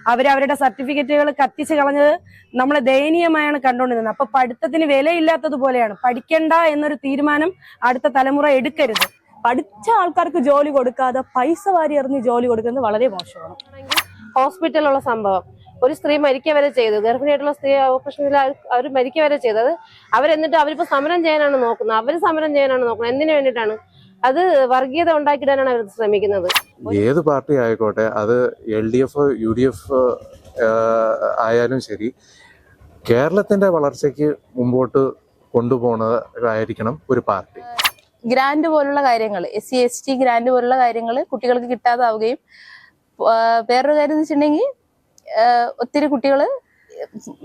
അവരവരുടെ സർട്ടിഫിക്കറ്റുകൾ കത്തിച്ച് കളഞ്ഞത് നമ്മളെ ദയനീയമായാണ് കണ്ടുകൊണ്ടിരുന്നത്. അപ്പൊ പഠിത്തത്തിന് വിലയില്ലാത്തതുപോലെയാണ്. പഠിക്കണ്ട എന്നൊരു തീരുമാനം അടുത്ത തലമുറ എടുക്കരുത്. പഠിച്ച ആൾക്കാർക്ക് ജോലി കൊടുക്കാതെ പൈസ വാരി എറിഞ്ഞ് ജോലി കൊടുക്കുന്നത് വളരെ മോശമാണ്. ഹോസ്പിറ്റലിലുള്ള സംഭവം, ഒരു സ്ത്രീ മരിക്കുക വരെ ചെയ്തു, ഗർഭിണിയായിട്ടുള്ള സ്ത്രീ ഓപ്പറേഷനിൽ അവർ മരിക്കുക വരെ ചെയ്തത്. അവരെന്നിട്ട് അവരിപ്പോ സമരം ചെയ്യാനാണ് നോക്കുന്നത്. എന്തിനു വേണ്ടിയിട്ടാണ്? അത് വർഗീയത ഉണ്ടാക്കിയിടാനാണ് അവർ ശ്രമിക്കുന്നത്. ഏത് പാർട്ടി ആയിക്കോട്ടെ, അത് LDF UDF ആയാലും ശരി, കേരളത്തിന്റെ വളർച്ചയ്ക്ക് മുമ്പോട്ട് കൊണ്ടുപോകുന്നതായിരിക്കണം ഒരു പാർട്ടി. ഗ്രാൻഡ് പോലുള്ള കാര്യങ്ങൾ, SC ST ഗ്രാൻഡ് പോലുള്ള കാര്യങ്ങൾ കുട്ടികൾക്ക് കിട്ടാതാവുകയും, വേറൊരു കാര്യം എന്ന് വെച്ചിട്ടുണ്ടെങ്കിൽ ഒത്തിരി കുട്ടികൾ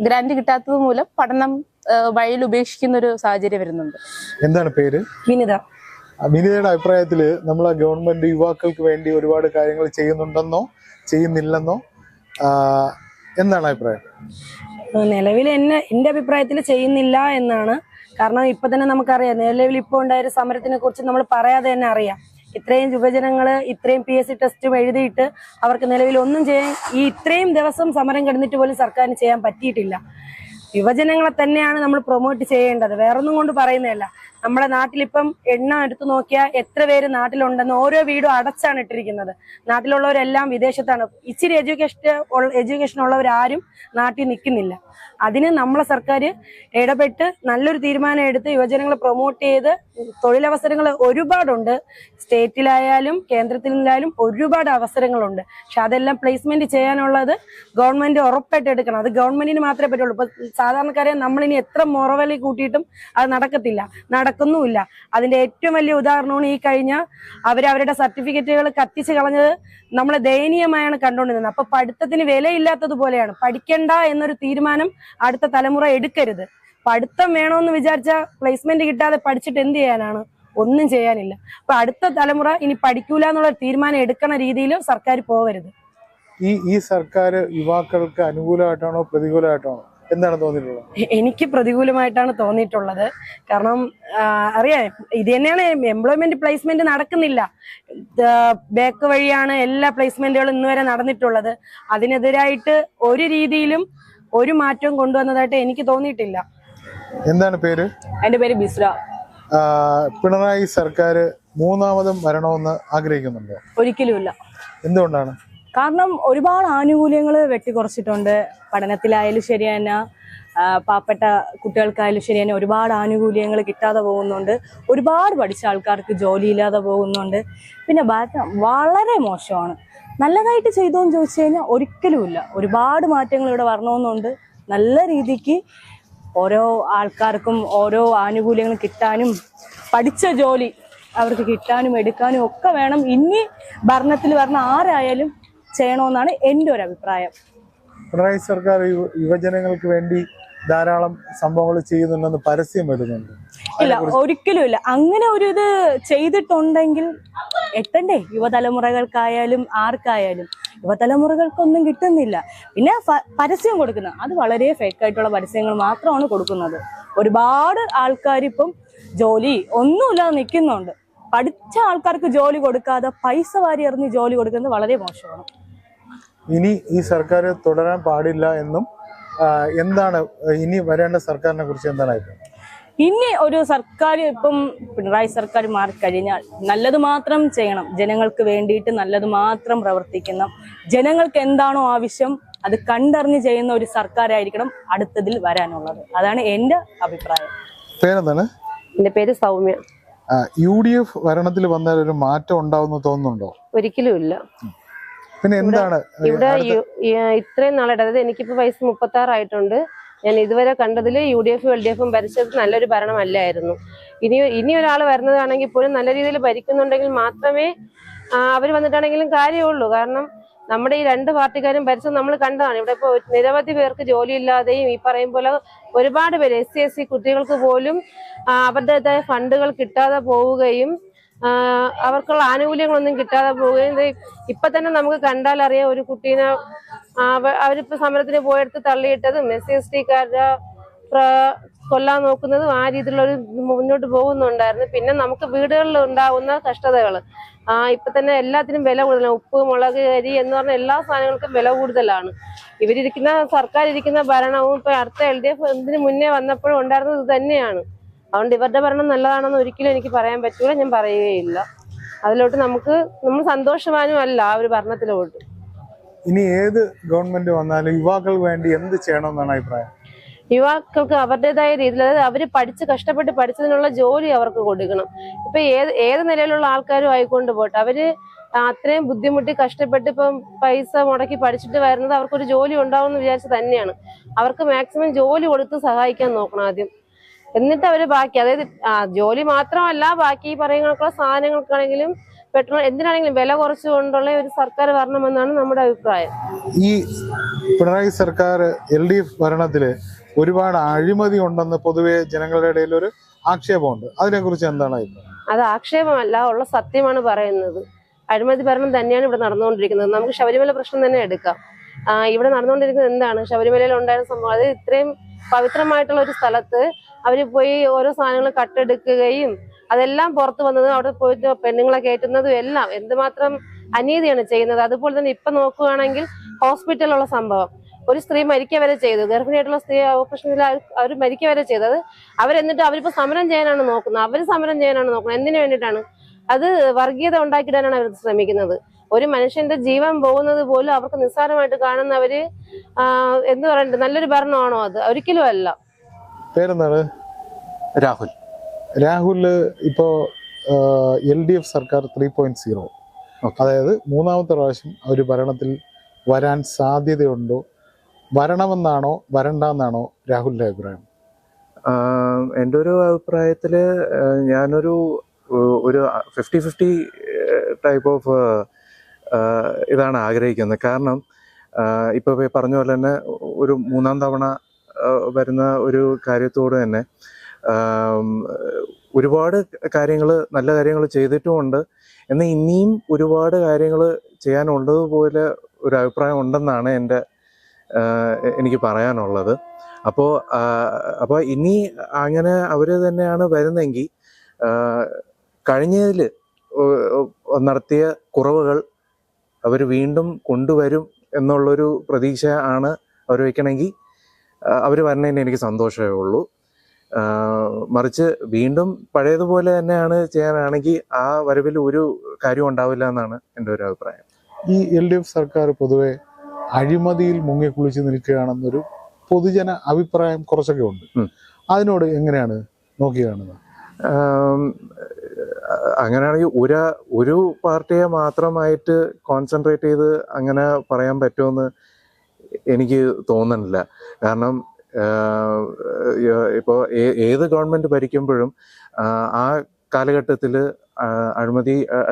ഗ്രാൻഡ് കിട്ടാത്തത് മൂലം പഠനം വഴിയിൽ ഉപേക്ഷിക്കുന്ന ഒരു സാഹചര്യം വരുന്നുണ്ട്. എന്താണ് പേര്? വിനിത. വിനിതയുടെ അഭിപ്രായത്തില് നമ്മളെ ഗവൺമെന്റ് യുവാക്കൾക്ക് വേണ്ടി ഒരുപാട് കാര്യങ്ങൾ ചെയ്യുന്നുണ്ടെന്നോ ചെയ്യുന്നില്ലെന്നോ എന്താണ് അഭിപ്രായം? നിലവിൽ എന്റെ അഭിപ്രായത്തിൽ ചെയ്യുന്നില്ല എന്നാണ്. കാരണം ഇപ്പൊ തന്നെ നമുക്കറിയാം, നിലവിൽ ഇപ്പോൾ ഉണ്ടായ ഒരു സമരത്തിനെ കുറിച്ച് നമ്മൾ പറയാതെ തന്നെ അറിയാം. ഇത്രയും യുവജനങ്ങള് ഇത്രയും PSC ടെസ്റ്റും എഴുതിയിട്ട് അവർക്ക് നിലവിൽ ഒന്നും ചെയ്യാൻ, ഈ ഇത്രയും ദിവസം സമരം കിടന്നിട്ട് പോലും സർക്കാരിന് ചെയ്യാൻ പറ്റിയിട്ടില്ല. യുവജനങ്ങളെ തന്നെയാണ് നമ്മൾ പ്രൊമോട്ട് ചെയ്യേണ്ടത്, വേറൊന്നും കൊണ്ട് പറയുന്നതല്ല. നമ്മുടെ നാട്ടിലിപ്പം എണ്ണം എടുത്തു നോക്കിയാൽ എത്ര പേര് നാട്ടിലുണ്ടെന്ന്. ഓരോ വീടും അടച്ചാണ് ഇട്ടിരിക്കുന്നത്. നാട്ടിലുള്ളവരെല്ലാം വിദേശത്താണ്. ഇച്ചിരി എഡ്യൂക്കേഷൻ ഉള്ളവരാരും നാട്ടിൽ നിൽക്കുന്നില്ല. അതിന് നമ്മളെ സർക്കാർ ഇടപെട്ട് നല്ലൊരു തീരുമാനം എടുത്ത് യുവജനങ്ങളെ പ്രൊമോട്ട് ചെയ്ത് തൊഴിലവസരങ്ങൾ ഒരുപാടുണ്ട്. സ്റ്റേറ്റിലായാലും കേന്ദ്രത്തിലായാലും ഒരുപാട് അവസരങ്ങളുണ്ട്. പക്ഷെ അതെല്ലാം പ്ലേസ്മെന്റ് ചെയ്യാനുള്ളത് ഗവൺമെന്റ് ഉറപ്പായിട്ട് എടുക്കണം. അത് ഗവൺമെന്റിന് മാത്രമേ പറ്റുള്ളൂ. ഇപ്പൊ സാധാരണക്കാരെ നമ്മളിനി എത്ര മുറവില കൂട്ടിയിട്ടും അത് നടക്കുന്നുമില്ല. അതിന്റെ ഏറ്റവും വലിയ ഉദാഹരണമാണ് ഈ കഴിഞ്ഞ അവരവരുടെ സർട്ടിഫിക്കറ്റുകൾ കത്തിച്ച് കളഞ്ഞത് നമ്മളെ ദയനീയമായാണ് കണ്ടുകൊണ്ടിരുന്നത്. അപ്പൊ പഠിത്തത്തിന് വിലയില്ലാത്തതുപോലെയാണ്. പഠിക്കണ്ട എന്നൊരു തീരുമാനം അടുത്ത തലമുറ എടുക്കരുത്. പഠിത്തം വേണമെന്ന് വിചാരിച്ച പ്ലേസ്മെന്റ് കിട്ടാതെ പഠിച്ചിട്ട് എന്ത് ചെയ്യാനാണ്? ഒന്നും ചെയ്യാനില്ല. അപ്പൊ അടുത്ത തലമുറ ഇനി പഠിക്കൂല എന്നുള്ള തീരുമാനം എടുക്കണ രീതിയിൽ സർക്കാർ പോവരുത്. ഈ സർക്കാർ യുവാക്കൾക്ക് അനുകൂലമായിട്ടാണോ പ്രതികൂലമായിട്ടാണോ? എന്താണ് തോന്നിയിട്ടുള്ളത്? എനിക്ക് പ്രതികൂലമായിട്ടാണ് തോന്നിയിട്ടുള്ളത്. കാരണം അറിയാം, ഇത് തന്നെയാണ് എംപ്ലോയ്മെന്റ് പ്ലേസ്മെന്റ് നടക്കുന്നില്ല. ബാക്ക് വഴിയാണ് എല്ലാ പ്ലേസ്മെന്റുകളും ഇന്ന് വരെ നടന്നിട്ടുള്ളത്. അതിനെതിരായിട്ട് ഒരു രീതിയിലും ഒരു മാറ്റവും കൊണ്ടുവന്നതായിട്ട് എനിക്ക് തോന്നിയിട്ടില്ല. എന്താണ് പേര്? എന്റെ പേര് ബിസ്ര. പിണറായി സർക്കാർ മൂന്നാമതും വരണമെന്ന് ആഗ്രഹിക്കുന്നുണ്ടോ? ഒരിക്കലുമില്ല. എന്തുകൊണ്ടാണ്? കാരണം ഒരുപാട് ആനുകൂല്യങ്ങൾ വെട്ടിക്കുറച്ചിട്ടുണ്ട്. പഠനത്തിലായാലും ശരി തന്നെ, പാവപ്പെട്ട കുട്ടികൾക്കായാലും ശരി തന്നെ ഒരുപാട് ആനുകൂല്യങ്ങൾ കിട്ടാതെ പോകുന്നുണ്ട്. ഒരുപാട് പഠിച്ച ആൾക്കാർക്ക് ജോലിയില്ലാതെ പോകുന്നുണ്ട്. പിന്നെ വളരെ മോശമാണ്. നല്ലതായിട്ട് ചെയ്തോന്ന് ചോദിച്ചു കഴിഞ്ഞാൽ ഒരിക്കലുമില്ല. ഒരുപാട് മാറ്റങ്ങൾ ഇവിടെ വരണമെന്നുണ്ട്. നല്ല രീതിക്ക് ഓരോ ആൾക്കാർക്കും ഓരോ ആനുകൂല്യങ്ങൾ കിട്ടാനും, പഠിച്ച ജോലി അവർക്ക് കിട്ടാനും എടുക്കാനും ഒക്കെ വേണം. ഇനി ഭരണത്തിൽ വരണ ആരായാലും ചെയ്യണമെന്നാണ് എൻ്റെ ഒരു അഭിപ്രായം. പിണറായി സർക്കാർ യുവജനങ്ങൾക്ക് വേണ്ടി ധാരാളം സംഭവങ്ങൾ ചെയ്യുന്നുണ്ടെന്ന് പരസ്യം വരുന്നുണ്ട്. ഇല്ല, ഒരിക്കലും ഇല്ല. അങ്ങനെ ഒരു ഇത് ചെയ്തിട്ടുണ്ടെങ്കിൽ എത്തണ്ടേ യുവതലമുറകൾക്കായാലും ആർക്കായാലും? യുവതലമുറകൾക്കൊന്നും കിട്ടുന്നില്ല. പിന്നെ പരസ്യം കൊടുക്കുന്നത് അത് വളരെ ഫേക്കായിട്ടുള്ള പരസ്യങ്ങൾ മാത്രമാണ് കൊടുക്കുന്നത്. ഒരുപാട് ആൾക്കാരിപ്പം ജോലി ഒന്നുമില്ലാതെ നിൽക്കുന്നുണ്ട്. പഠിച്ച ആൾക്കാർക്ക് ജോലി കൊടുക്കാതെ പൈസ വാരി എറിഞ്ഞ് ജോലി കൊടുക്കുന്നത് വളരെ മോശമാണ്. ഇനി ഈ സർക്കാർ തുടരാൻ പാടില്ല എന്നും എന്താണ് ഇനി വരേണ്ട സർക്കാരിനെ കുറിച്ച് എന്താണ് അഭിപ്രായം? ഇനി ഒരു സർക്കാർ, ഇപ്പം പിണറായി സർക്കാർ മാറിക്കഴിഞ്ഞാൽ നല്ലത് മാത്രം ചെയ്യണം. ജനങ്ങൾക്ക് വേണ്ടിയിട്ട് നല്ലത് മാത്രം പ്രവർത്തിക്കുന്ന, ജനങ്ങൾക്ക് എന്താണോ ആവശ്യം അത് കണ്ടറിഞ്ഞ് ചെയ്യുന്ന ഒരു സർക്കാരായിരിക്കണം അടുത്തതിൽ വരാനുള്ളത്. അതാണ് എൻ്റെ അഭിപ്രായം. പേരെന്താണ്? എന്റെ പേര് സൗമ്യ. UDF ഭരണത്തിൽ വന്നാൽ ഒരു മാറ്റം ഉണ്ടാവുമെന്ന് തോന്നുന്നുണ്ടോ? ഒരിക്കലും ഇല്ല. പിന്നെ എന്താണ് ഇവിടെ ഇത്രയും നാളായിട്ട്, അതായത് എനിക്കിപ്പോ വയസ്സ് 36 ആയിട്ടുണ്ട്. ഞാൻ ഇതുവരെ കണ്ടതിൽ UDF LDF ഭരിച്ചത് നല്ലൊരു ഭരണമല്ലായിരുന്നു. ഇനി ഒരാൾ വരുന്നതാണെങ്കിൽ പോലും നല്ല രീതിയിൽ ഭരിക്കുന്നുണ്ടെങ്കിൽ മാത്രമേ അവർ വന്നിട്ടാണെങ്കിലും കാര്യമുള്ളൂ. കാരണം നമ്മുടെ ഈ രണ്ട് പാർട്ടിക്കാരും ഭരിച്ചത് നമ്മൾ കണ്ടതാണ്. ഇവിടെ ഇപ്പോൾ നിരവധി പേർക്ക് ജോലിയില്ലാതെയും ഈ പറയും പോലെ ഒരുപാട് പേര് SC SC കുട്ടികൾക്ക് പോലും അവരുടേതായ ഫണ്ടുകൾ കിട്ടാതെ പോവുകയും അവർക്കുള്ള ആനുകൂല്യങ്ങളൊന്നും കിട്ടാതെ പോവുകയും. ഇപ്പൊ തന്നെ നമുക്ക് കണ്ടാൽ അറിയാം, ഒരു കുട്ടീനെ അവരിപ്പോ സമരത്തിന് പോയെടുത്ത് തള്ളിയിട്ടതും SC ST കൊല്ലാൻ നോക്കുന്നതും ആ രീതിയിലുള്ള ഒരു മുന്നോട്ട് പോകുന്നുണ്ടായിരുന്നു. പിന്നെ നമുക്ക് വീടുകളിൽ ഉണ്ടാകുന്ന കഷ്ടതകൾ, ഇപ്പൊ തന്നെ എല്ലാത്തിനും വില കൂടുതലാണ്. ഉപ്പ്, മുളക്, അരി എന്ന് പറഞ്ഞ എല്ലാ സാധനങ്ങൾക്കും വില കൂടുതലാണ്. സർക്കാർ ഇരിക്കുന്ന ഭരണവും ഇപ്പൊ അടുത്ത LDF ഇതിന് മുന്നേ വന്നപ്പോഴും ഉണ്ടായിരുന്നത് ഇത് തന്നെയാണ്. അതുകൊണ്ട് ഇവരുടെ ഭരണം നല്ലതാണെന്ന് ഒരിക്കലും എനിക്ക് പറയാൻ പറ്റൂല, ഞാൻ പറയുകയില്ല. അതിലോട്ട് നമ്മൾ സന്തോഷവാനും അല്ല ആ ഒരു ഭരണത്തിലോട്ട്. ഇനി ഏത് ഗവൺമെന്റ് വന്നാലും യുവാക്കൾക്ക് വേണ്ടി എന്ത് ചെയ്യണമെന്നാണ് അഭിപ്രായം? യുവാക്കൾക്ക് അവരുടേതായ രീതിയിൽ, അതായത് അവര് കഷ്ടപ്പെട്ട് പഠിച്ചതിനുള്ള ജോലി അവർക്ക് കൊടുക്കണം. ഇപ്പൊ ഏത് നിലയിലുള്ള ആൾക്കാരും ആയിക്കൊണ്ട് പോട്ടെ, അവര് അത്രയും ബുദ്ധിമുട്ടി കഷ്ടപ്പെട്ട് ഇപ്പം പൈസ മുടക്കി പഠിച്ചിട്ട് വരുന്നത് അവർക്കൊരു ജോലി ഉണ്ടാവും എന്ന് വിചാരിച്ച് തന്നെയാണ്. അവർക്ക് മാക്സിമം ജോലി കൊടുത്ത് സഹായിക്കാൻ നോക്കണം ആദ്യം. എന്നിട്ട് അവര് ബാക്കി, അതായത് ജോലി മാത്രമല്ല, ബാക്കി പറയുന്ന സാധനങ്ങൾക്കാണെങ്കിലും പെട്രോൾ എന്തിനാണെങ്കിലും വില കുറച്ചുകൊണ്ടുള്ള ഒരു സർക്കാർ വരണമെന്നാണ് നമ്മുടെ അഭിപ്രായം. ഈ പിണറായി സർക്കാർ LDF ഭരണത്തില് ഒരുപാട് അഴിമതി ഉണ്ടെന്ന് പൊതുവെ ജനങ്ങളുടെ ഇടയിൽ ഒരു ആക്ഷേപമുണ്ട്. അതിനെക്കുറിച്ച് എന്താണ് അഭിപ്രായം? അത് ആക്ഷേപമല്ല, ഉള്ള സത്യമാണ് പറയുന്നത്. അഴിമതി ഭരണം തന്നെയാണ് ഇവിടെ നടന്നുകൊണ്ടിരിക്കുന്നത്. നമുക്ക് ശബരിമല പ്രശ്നം തന്നെ എടുക്കാം. ഇവിടെ നടന്നുകൊണ്ടിരിക്കുന്നത് എന്താണ്? ശബരിമലയിൽ ഉണ്ടായിരുന്ന സംഭവം, അത് ഇത്രയും പവിത്രമായിട്ടുള്ള ഒരു സ്ഥലത്ത് അവര് പോയി ഓരോ സാധനങ്ങൾ കട്ടെടുക്കുകയും അതെല്ലാം പുറത്തു വന്നതും അവിടെ പോയിട്ട് പെണ്ണുങ്ങളെ കയറ്റുന്നതും എല്ലാം എന്തുമാത്രം അനീതിയാണ് ചെയ്യുന്നത്. അതുപോലെ തന്നെ ഇപ്പൊ നോക്കുകയാണെങ്കിൽ ഹോസ്പിറ്റലിലുള്ള സംഭവം, ഒരു സ്ത്രീ മരിക്കുക വരെ ചെയ്തു, ഗർഭിണിയായിട്ടുള്ള സ്ത്രീ ഓപ്പറേഷനിൽ അവർ മരിക്കുക വരെ ചെയ്തത്. അവരിപ്പോ സമരം ചെയ്യാനാണ് നോക്കുന്നത്. എന്തിനു വേണ്ടിയിട്ടാണ്? അത് വർഗീയത ഉണ്ടാക്കിയിടാനാണ് അവർ ശ്രമിക്കുന്നത്. ഒരു മനുഷ്യന്റെ ജീവൻ പോകുന്നത് പോലും അവർക്ക് നിസ്സാരമായിട്ട് കാണുന്നവര് എന്ത് പറയണ്ടത്? നല്ലൊരു ഭരണമാണോ അത്? ഒരിക്കലും അല്ല. പേരെന്താണ്? രാഹുൽ. രാഹുല് ഇപ്പോ LDF സർക്കാർ 3.0, അതായത് മൂന്നാമത്തെ പ്രാവശ്യം ഒരു ഭരണത്തിൽ വരാൻ സാധ്യതയുണ്ടോ? വരണമെന്നാണോ വരണ്ടെന്നാണോ രാഹുലിന്റെ അഭിപ്രായം? എൻ്റെ ഒരു അഭിപ്രായത്തില് ഞാനൊരു 50-50 ടൈപ്പ് ഓഫ് ഇതാണ് ആഗ്രഹിക്കുന്നത്. കാരണം ഇപ്പൊ പറഞ്ഞ പോലെ തന്നെ ഒരു മൂന്നാം തവണ വരുന്ന ഒരു കാര്യത്തോട് തന്നെ ഒരുപാട് നല്ല കാര്യങ്ങൾ ചെയ്തിട്ടുമുണ്ട്. എന്നാൽ ഇനിയും ഒരുപാട് കാര്യങ്ങൾ ചെയ്യാനുള്ളതുപോലെ ഒരു അഭിപ്രായം ഉണ്ടെന്നാണ് എനിക്ക് പറയാനുള്ളത്. അപ്പോൾ ഇനി അങ്ങനെ അവർ തന്നെയാണ് വരുന്നെങ്കിൽ കഴിഞ്ഞതിൽ നടത്തിയ കുറവുകൾ അവർ വീണ്ടും കൊണ്ടുവരും എന്നുള്ളൊരു പ്രതീക്ഷ ആണ് അവർ വയ്ക്കണമെങ്കിൽ അവർ വരണതിന് എനിക്ക് സന്തോഷമേ ഉള്ളൂ. മറിച്ച് വീണ്ടും പഴയതുപോലെ തന്നെയാണ് ചെയ്യാനാണെങ്കിൽ ആ വരവിൽ ഒരു കാര്യം ഉണ്ടാവില്ല എന്നാണ് എൻ്റെ ഒരു അഭിപ്രായം. ഈ LDF സർക്കാർ പൊതുവെ അഴിമതിയിൽ മുങ്ങിക്കുളിച്ച് നിൽക്കുകയാണെന്നൊരു പൊതുജന അഭിപ്രായം കുറച്ചൊക്കെ ഉണ്ട്. അതിനോട് എങ്ങനെയാണ് നോക്കി കാണുന്നത്? അങ്ങനെയാണെങ്കിൽ ഒരു പാർട്ടിയെ മാത്രമായിട്ട് കോൺസെൻട്രേറ്റ് ചെയ്ത് അങ്ങനെ പറയാൻ പറ്റുമെന്ന് എനിക്ക് തോന്നുന്നില്ല. കാരണം ഇപ്പോൾ ഏത് ഗവൺമെന്റ് ഭരിക്കുമ്പോഴും ആ കാലഘട്ടത്തിൽ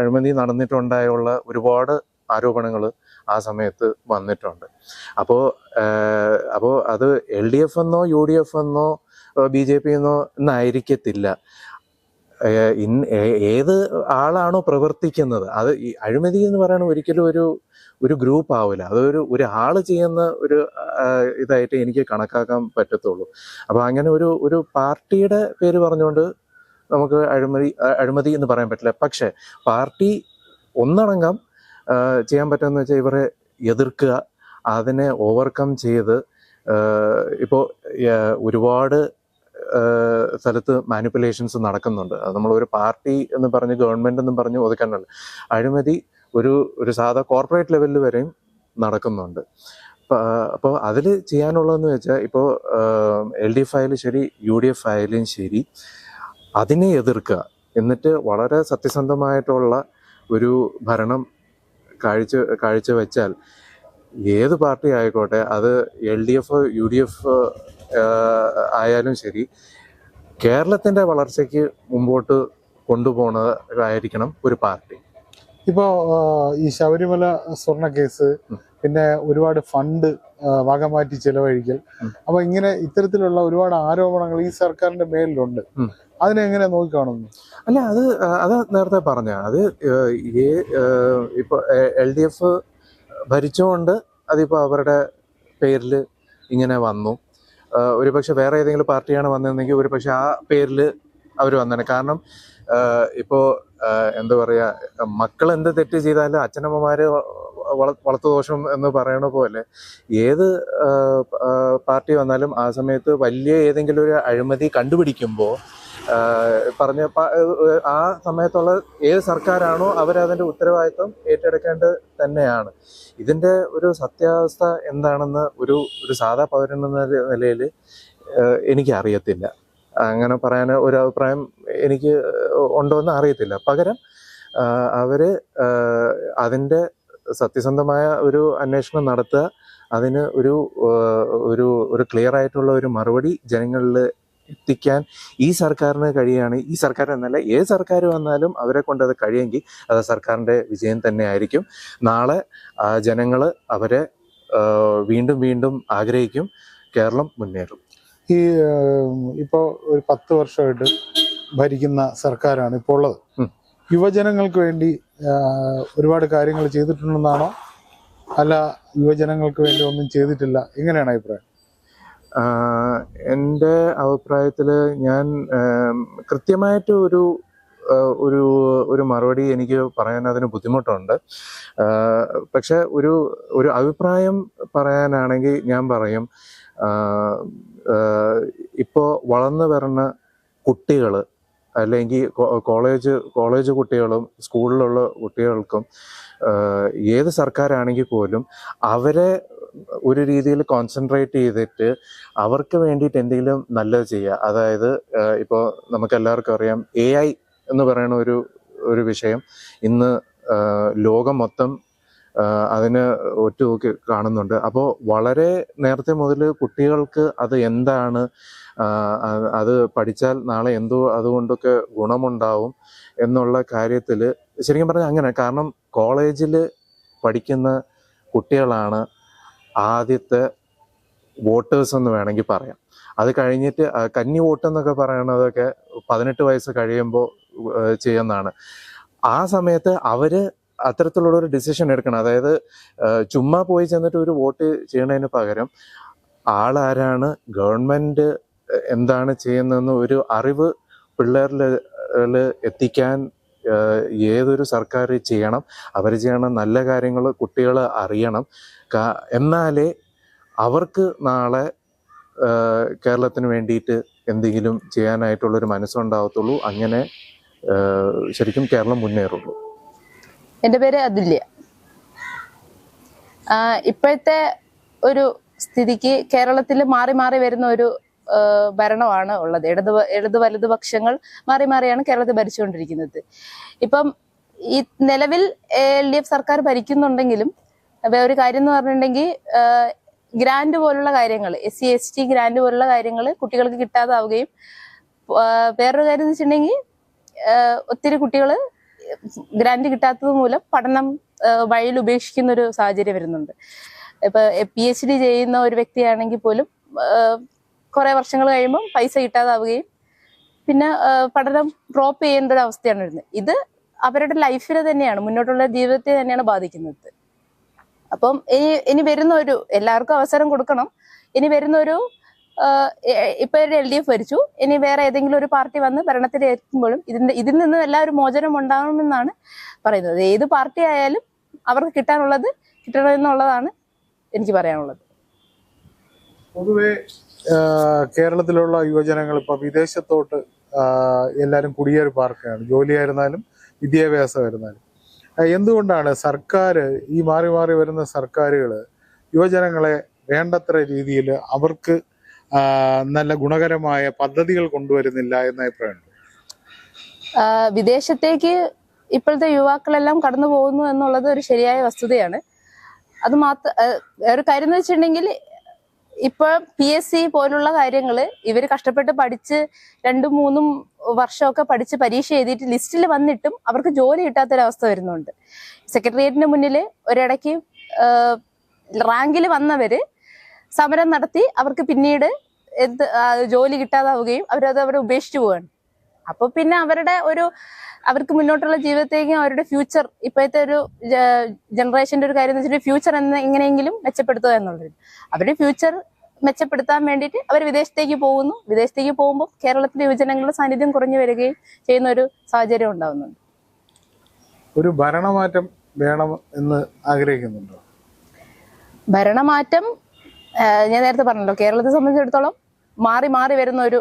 അഴിമതി നടന്നിട്ടുണ്ടായുള്ള ഒരുപാട് ആരോപണങ്ങൾ ആ സമയത്ത് വന്നിട്ടുണ്ട്. അപ്പോൾ അത് LDF എന്നോ UDF എന്നോ BJP എന്നോ എന്നായിരിക്കത്തില്ല. ഏത് ആളാണോ പ്രവർത്തിക്കുന്നത്, അത് ഈ അഴിമതി എന്ന് പറയുന്നത് ഒരിക്കലും ഒരു ഗ്രൂപ്പ് ആവില്ല. ഒരു ആള് ചെയ്യുന്ന ഒരു ഇതായിട്ട് എനിക്ക് കണക്കാക്കാൻ പറ്റത്തുള്ളൂ. അപ്പൊ അങ്ങനെ ഒരു പാർട്ടിയുടെ പേര് പറഞ്ഞുകൊണ്ട് നമുക്ക് അഴിമതി എന്ന് പറയാൻ പറ്റില്ല. പക്ഷെ പാർട്ടി ഒന്നടങ്കം ചെയ്യാൻ പറ്റുമെന്ന് വെച്ചാൽ ഇവരെ എതിർക്കുക, അതിനെ ഓവർകം ചെയ്ത് ഇപ്പോൾ ഒരുപാട് സ്ഥലത്ത് മാനിപ്പുലേഷൻസ് നടക്കുന്നുണ്ട്. അത് നമ്മൾ ഒരു പാർട്ടി എന്ന് പറഞ്ഞ് ഗവൺമെന്റ് എന്നും പറഞ്ഞ് ഒതുക്കാനുണ്ട്. അഴിമതി ഒരു സാധാ കോർപ്പറേറ്റ് ലെവലിൽ വരെയും നടക്കുന്നുണ്ട്. അപ്പോൾ അതിൽ ചെയ്യാനുള്ളതെന്ന് വെച്ചാൽ ഇപ്പോൾ LDF ആയാലും ശരി UDF ആയാലും ശരി അതിനെ എതിർക്കുക, എന്നിട്ട് വളരെ സത്യസന്ധമായിട്ടുള്ള ഒരു ഭരണം കാഴ്ചവെച്ചാൽ ഏത് പാർട്ടി ആയിക്കോട്ടെ, അത് LDF UDF ആയാലും ശരി, കേരളത്തിന്റെ വളർച്ചയ്ക്ക് മുമ്പോട്ട് കൊണ്ടുപോകുന്നതായിരിക്കണം ഒരു പാർട്ടി. ഇപ്പോൾ ഈ ശബരിമല സ്വർണ്ണ കേസ്, പിന്നെ ഒരുപാട് ഫണ്ട് വകമാറ്റി ചെലവഴിക്കൽ, അപ്പൊ ഇങ്ങനെ ഇത്തരത്തിലുള്ള ഒരുപാട് ആരോപണങ്ങൾ ഈ സർക്കാരിന്റെ മേലിലുണ്ട്. അതിനെങ്ങനെ നോക്കിക്കാണുന്നു? അല്ല, അത് നേരത്തെ പറഞ്ഞ അത് ഇപ്പൊ LDF ഭരിച്ചുകൊണ്ട് അതിപ്പോ അവരുടെ പേരിൽ ഇങ്ങനെ വന്നു. ഒരുപക്ഷെ വേറെ ഏതെങ്കിലും പാർട്ടിയാണ് വന്നതെങ്കിൽ ഒരുപക്ഷെ ആ പേരിൽ അവർ വന്നേനെ. കാരണം ഇപ്പോ എന്താ പറയാ, മക്കൾ എന്ത് തെറ്റ് ചെയ്താലും അച്ഛനമ്മമാര് വളർത്തുദോഷം എന്ന് പറയണ പോലെ ഏത് പാർട്ടി വന്നാലും ആ സമയത്ത് വലിയ ഏതെങ്കിലും ഒരു അഴിമതി കണ്ടുപിടിക്കുമ്പോൾ ആ സമയത്തുള്ള ഏത് സർക്കാരാണോ അവരതിന്റെ ഉത്തരവാദിത്വം ഏറ്റെടുക്കേണ്ടത് തന്നെയാണ്. ഇതിന്റെ ഒരു സത്യാവസ്ഥ എന്താണെന്ന് ഒരു സാധാ പൗരൻ എന്ന നിലയിൽ എനിക്ക് അറിയത്തില്ല. അങ്ങനെ പറയാൻ ഒരു അഭിപ്രായം എനിക്ക് ഉണ്ടോ എന്ന് അറിയത്തില്ല. പകരം അവര് അതിന്റെ സത്യസന്ധമായ ഒരു അന്വേഷണം നടത്തുക, അതിന് ഒരു ക്ലിയർ ആയിട്ടുള്ള ഒരു മറുപടി ജനങ്ങളിൽ എത്തിക്കാൻ ഈ സർക്കാരിന് കഴിയുകയാണ്. ഈ സർക്കാർ എന്നല്ല, ഏത് സർക്കാർ വന്നാലും അവരെ കൊണ്ട് അത് കഴിയുമെങ്കിൽ അത് സർക്കാരിന്റെ വിജയം തന്നെ ആയിരിക്കും. നാളെ ജനങ്ങൾ അവരെ വീണ്ടും വീണ്ടും ആഗ്രഹിക്കും. കേരളം മുന്നേറും. ഈ ഇപ്പോൾ ഒരു 10 വർഷമായിട്ട് ഭരിക്കുന്ന സർക്കാരാണ് ഇപ്പോൾ ഉള്ളത്. യുവജനങ്ങൾക്ക് വേണ്ടി ഒരുപാട് കാര്യങ്ങൾ ചെയ്തിട്ടുണ്ടെന്നാണോ, അല്ല യുവജനങ്ങൾക്ക് വേണ്ടി ഒന്നും ചെയ്തിട്ടില്ല, എങ്ങനെയാണ് അഭിപ്രായം? എൻ്റെ അഭിപ്രായത്തിൽ ഞാൻ കൃത്യമായിട്ട് ഒരു മറുപടി എനിക്ക് പറയാൻ അതിന് ബുദ്ധിമുട്ടുണ്ട്. പക്ഷെ ഒരു അഭിപ്രായം പറയാനാണെങ്കിൽ ഞാൻ പറയും, ഇപ്പോൾ വളർന്നു വരുന്ന കുട്ടികൾ അല്ലെങ്കിൽ കോളേജ് കുട്ടികളും സ്കൂളിലുള്ള കുട്ടികൾക്കും ഏത് സർക്കാരാണെങ്കിൽ പോലും അവരെ ഒരു രീതിയിൽ കോൺസെൻട്രേറ്റ് ചെയ്തിട്ട് അവർക്ക് വേണ്ടിയിട്ട് എന്തെങ്കിലും നല്ലത് ചെയ്യുക. അതായത് ഇപ്പോൾ നമുക്ക് എല്ലാവർക്കും അറിയാം, AI എന്ന് പറയുന്ന ഒരു വിഷയം ഇന്ന് ലോകം മൊത്തം അതിന് ഒറ്റുനോക്കി കാണുന്നുണ്ട്. അപ്പോൾ വളരെ നേരത്തെ മുതൽ കുട്ടികൾക്ക് അത് എന്താണ്, അത് പഠിച്ചാൽ നാളെ എന്തോ അതുകൊണ്ടൊക്കെ ഗുണമുണ്ടാവും എന്നുള്ള കാര്യത്തിൽ ശരിക്കും പറഞ്ഞാൽ അങ്ങനെ. കാരണം കോളേജിൽ പഠിക്കുന്ന കുട്ടികളാണ് ആദ്യത്തെ വോട്ടേഴ്സ് എന്ന് വേണമെങ്കിൽ പറയാം. അത് കഴിഞ്ഞിട്ട് കന്നി വോട്ട് എന്നൊക്കെ പറയണതൊക്കെ 18 വയസ്സ് കഴിയുമ്പോൾ ചെയ്യുന്നതാണ്. ആ സമയത്ത് അവര് അത്തരത്തിലുള്ള ഒരു ഡിസിഷൻ എടുക്കണം. അതായത് ചുമ്മാ പോയി ചെന്നിട്ട് ഒരു വോട്ട് ചെയ്യണതിന് പകരം ആളാരാണ്, ഗവൺമെന്റ് എന്താണ് ചെയ്യുന്നതെന്ന് ഒരു അറിവ് പിള്ളേരിൽ എത്തിക്കാൻ ഏതൊരു സർക്കാർ ചെയ്യണം. അവർ ചെയ്യണം നല്ല കാര്യങ്ങൾ കുട്ടികൾ അറിയണം. എന്നാലേ അവർക്ക് നാളെ കേരളത്തിന് വേണ്ടിയിട്ട് എന്തെങ്കിലും ചെയ്യാനായിട്ടുള്ളൊരു മനസ്സുണ്ടാവത്തുള്ളൂ. അങ്ങനെ ശരിക്കും കേരളം മുന്നേറുള്ളൂ. എൻ്റെ പേര് അതുല്യ. ഇപ്പോഴത്തെ ഒരു സ്ഥിതിക്ക് കേരളത്തിൽ മാറി മാറി വരുന്ന ഒരു ഭരണമാണ് ഉള്ളത്. ഇടത് വലതുപക്ഷങ്ങൾ മാറി മാറിയാണ് കേരളത്തിൽ ഭരിച്ചുകൊണ്ടിരിക്കുന്നത്. ഇപ്പം ഈ നിലവിൽ LDF സർക്കാർ ഭരിക്കുന്നുണ്ടെങ്കിലും ഒരു കാര്യം എന്ന് പറഞ്ഞിട്ടുണ്ടെങ്കിൽ ഗ്രാൻഡ് പോലുള്ള കാര്യങ്ങൾ, SC ST ഗ്രാൻഡ് പോലുള്ള കാര്യങ്ങൾ കുട്ടികൾക്ക് കിട്ടാതാവുകയും, വേറൊരു കാര്യം എന്ന് വെച്ചിട്ടുണ്ടെങ്കിൽ ഒത്തിരി കുട്ടികൾ ഗ്രാൻഡ് കിട്ടാത്തത് മൂലം പഠനം വഴിയിൽ ഉപേക്ഷിക്കുന്ന ഒരു സാഹചര്യം വരുന്നുണ്ട്. ഇപ്പൊ PhD ചെയ്യുന്ന ഒരു വ്യക്തിയാണെങ്കിൽ പോലും കുറെ വർഷങ്ങൾ കഴിയുമ്പോൾ പൈസ കിട്ടാതാവുകയും പിന്നെ പഠനം ഡ്രോപ്പ് ചെയ്യേണ്ട ഒരു അവസ്ഥയാണ് വരുന്നത്. ഇത് അവരുടെ ലൈഫിനെ തന്നെയാണ്, മുന്നോട്ടുള്ള ജീവിതത്തെ തന്നെയാണ് ബാധിക്കുന്നത്. അപ്പം ഇനി വരുന്ന എല്ലാവർക്കും അവസരം കൊടുക്കണം. ഇനി വരുന്ന ഇപ്പൊ LDF ഭരിച്ചു, ഇനി വേറെ ഏതെങ്കിലും ഒരു പാർട്ടി വന്ന് ഭരണത്തിൽ എത്തുമ്പോഴും ഇതിൽ നിന്ന് എല്ലാം ഒരു മോചനം ഉണ്ടാകണമെന്നാണ് പറയുന്നത്. ഏത് പാർട്ടി ആയാലും അവർക്ക് കിട്ടാനുള്ളത് കിട്ടണമെന്നുള്ളതാണ് എനിക്ക് പറയാനുള്ളത്. പൊതുവെ കേരളത്തിലുള്ള യുവജനങ്ങൾ ഇപ്പൊ വിദേശത്തോട്ട് എല്ലാവരും കുടിയേറി പാർക്കുകയാണ്. ജോലിയായിരുന്നാലും വിദ്യാഭ്യാസമായിരുന്നാലും. എന്തുകൊണ്ടാണ് സർക്കാർ, ഈ മാറി മാറി വരുന്ന സർക്കാരുകൾ യുവജനങ്ങളെ വേണ്ടത്ര രീതിയിൽ അവർക്ക് നല്ല ഗുണകരമായ പദ്ധതികൾ കൊണ്ടുവരുന്നില്ല എന്ന അഭിപ്രായമുണ്ട്? വിദേശത്തേക്ക് ഇപ്പോഴത്തെ യുവാക്കളെല്ലാം കടന്നു പോകുന്നു എന്നുള്ളത് ഒരു ശരിയായ വസ്തുതയാണ്. അത് ഒരു കാര്യം എന്ന് വെച്ചിട്ടുണ്ടെങ്കിൽ ഇപ്പൊ PSC പോലുള്ള കാര്യങ്ങൾ ഇവർ കഷ്ടപ്പെട്ട് പഠിച്ച് 2-3 വർഷമൊക്കെ പഠിച്ച് പരീക്ഷ എഴുതിയിട്ട് ലിസ്റ്റിൽ വന്നിട്ടും അവർക്ക് ജോലി കിട്ടാത്തൊരവസ്ഥ വരുന്നുണ്ട്. സെക്രട്ടേറിയറ്റിന് മുന്നിൽ ഒരിടയ്ക്ക് റാങ്കിൽ വന്നവര് സമരം നടത്തി അവർക്ക് പിന്നീട് ജോലി കിട്ടാതാവുകയും അവരെ ഉപേക്ഷിച്ചു പോവുകയാണ്. അപ്പൊ പിന്നെ അവർക്ക് മുന്നോട്ടുള്ള ജീവിതത്തേക്കും അവരുടെ ഫ്യൂച്ചർ, ഇപ്പോഴത്തെ ഒരു ജനറേഷന്റെ ഒരു കാര്യം എന്ന് വെച്ചിട്ടുണ്ടെങ്കിൽ ഫ്യൂച്ചർ എങ്ങനെയെങ്കിലും മെച്ചപ്പെടുത്തുക എന്നുള്ളത്. അവരുടെ ഫ്യൂച്ചർ മെച്ചപ്പെടുത്താൻ വേണ്ടിയിട്ട് അവർ വിദേശത്തേക്ക് പോകുന്നു. വിദേശത്തേക്ക് പോകുമ്പോൾ കേരളത്തിലെ യുവജനങ്ങളുടെ സാന്നിധ്യം കുറഞ്ഞു വരികയും ചെയ്യുന്ന ഒരു സാഹചര്യം ഉണ്ടാകുന്നുണ്ട്. ഒരു ഭരണമാറ്റം വേണം എന്ന് ആഗ്രഹിക്കുന്നുണ്ടോ? ഭരണമാറ്റം ഞാൻ നേരത്തെ പറഞ്ഞല്ലോ, കേരളത്തെ സംബന്ധിച്ചിടത്തോളം മാറി മാറി വരുന്ന ഒരു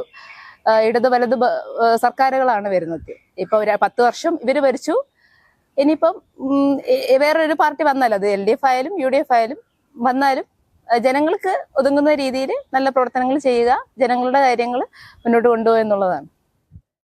ഇടത് വലത് സർക്കാരുകളാണ് വരുന്നത്. ഇപ്പൊ 10 വർഷം ഇവര് ഭരിച്ചു. ഇനിയിപ്പം വേറൊരു പാർട്ടി വന്നാലും, അത് LDF ആയാലും UDF ആയാലും വന്നാലും ജനങ്ങൾക്ക് ഒതുങ്ങുന്ന രീതിയിൽ നല്ല പ്രവർത്തനങ്ങൾ ചെയ്യുക, ജനങ്ങളുടെ കാര്യങ്ങൾ മുന്നോട്ട് കൊണ്ടുപോകുക എന്നുള്ളതാണ്.